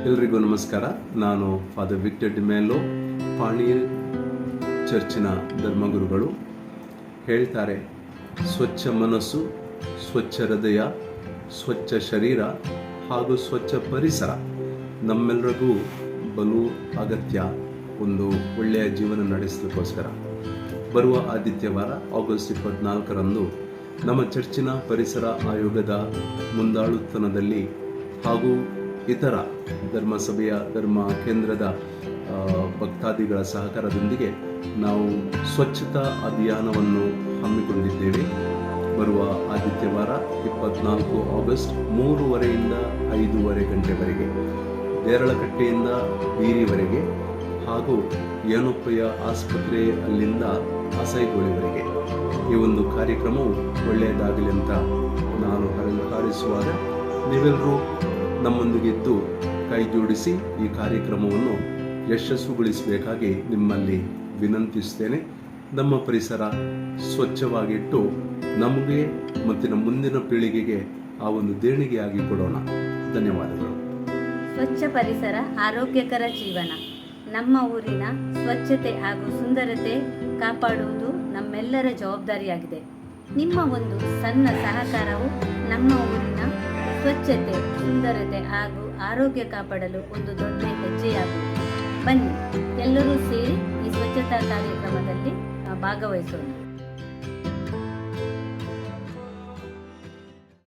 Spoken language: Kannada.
ಎಲ್ರಿಗೂ ನಮಸ್ಕಾರ. ನಾನು ಫಾದರ್ ವಿಕ್ಟರ್ ಡಿಮೆಲ್ಲೋ, ಪಾಣಿಯಲ್ ಚರ್ಚಿನ ಧರ್ಮಗುರುಗಳು. ಹೇಳ್ತಾರೆ, ಸ್ವಚ್ಛ ಮನಸ್ಸು, ಸ್ವಚ್ಛ ಹೃದಯ, ಸ್ವಚ್ಛ ಶರೀರ ಹಾಗೂ ಸ್ವಚ್ಛ ಪರಿಸರ ನಮ್ಮೆಲ್ಲರಿಗೂ ಬಲು ಅಗತ್ಯ ಒಂದು ಒಳ್ಳೆಯ ಜೀವನ ನಡೆಸಲಿಕ್ಕೋಸ್ಕರ. ಬರುವ ಆದಿತ್ಯವಾರ ಆಗಸ್ಟ್ 24ರಂದು ನಮ್ಮ ಚರ್ಚಿನ ಪರಿಸರ ಆಯೋಗದ ಮುಂದಾಳುತನದಲ್ಲಿ ಹಾಗೂ ಇತರ ಧರ್ಮಸಭೆಯ ಧರ್ಮ ಕೇಂದ್ರದ ಭಕ್ತಾದಿಗಳ ಸಹಕಾರದೊಂದಿಗೆ ನಾವು ಸ್ವಚ್ಛತಾ ಅಭಿಯಾನವನ್ನು ಹಮ್ಮಿಕೊಂಡಿದ್ದೇವೆ. ಬರುವ ಆದಿತ್ಯವಾರ 24 ಆಗಸ್ಟ್ 3:30ಯಿಂದ 5:30 ಗಂಟೆವರೆಗೆ, ದೇರಳಕಟ್ಟೆಯಿಂದ ಬೀರಿವರೆಗೆ ಹಾಗೂ ಏನೊಪ್ಪಯ್ಯ ಆಸ್ಪತ್ರೆ ಅಲ್ಲಿಂದ ಆಸೈಗೋಳಿವರೆಗೆ ಈ ಒಂದು ಕಾರ್ಯಕ್ರಮವು ಒಳ್ಳೆಯದಾಗಲಿ ಅಂತ ನಾನು ಹಾರೈಸುವಾಗ ನೀವೆಲ್ಲರೂ ನಮ್ಮೊಂದಿಗಿದ್ದು ಕೈ ಜೋಡಿಸಿ ಈ ಕಾರ್ಯಕ್ರಮವನ್ನು ಯಶಸ್ಸುಗೊಳಿಸಬೇಕಾಗಿ ನಿಮ್ಮಲ್ಲಿ ವಿನಂತಿಸುತ್ತೇನೆ. ನಮ್ಮ ಪರಿಸರ ಸ್ವಚ್ಛವಾಗಿಟ್ಟು ನಮಗೆ ಮತ್ತು ನಮ್ಮ ಮುಂದಿನ ಪೀಳಿಗೆಗೆ ಆ ಒಂದು ದೇಣಿಗೆಯಾಗಿ ಕೊಡೋಣ. ಧನ್ಯವಾದಗಳು. ಸ್ವಚ್ಛ ಪರಿಸರ, ಆರೋಗ್ಯಕರ ಜೀವನ. ನಮ್ಮ ಊರಿನ ಸ್ವಚ್ಛತೆ ಹಾಗೂ ಸುಂದರತೆ ಕಾಪಾಡುವುದು ನಮ್ಮೆಲ್ಲರ ಜವಾಬ್ದಾರಿಯಾಗಿದೆ. ನಿಮ್ಮ ಒಂದು ಸಣ್ಣ ಸಹಕಾರವು ನಮ್ಮ ಊರಿನ ಸ್ವಚ್ಛತೆ, ಸುಂದರತೆ ಹಾಗೂ ಆರೋಗ್ಯ ಕಾಪಾಡಲು ಒಂದು ದೊಡ್ಡ ಹೆಜ್ಜೆಯಾಗುವುದು. ಬನ್ನಿ, ಎಲ್ಲರೂ ಸೇರಿ ಈ ಸ್ವಚ್ಛತಾ ಕಾರ್ಯಕ್ರಮದಲ್ಲಿ ಭಾಗವಹಿಸೋಣ.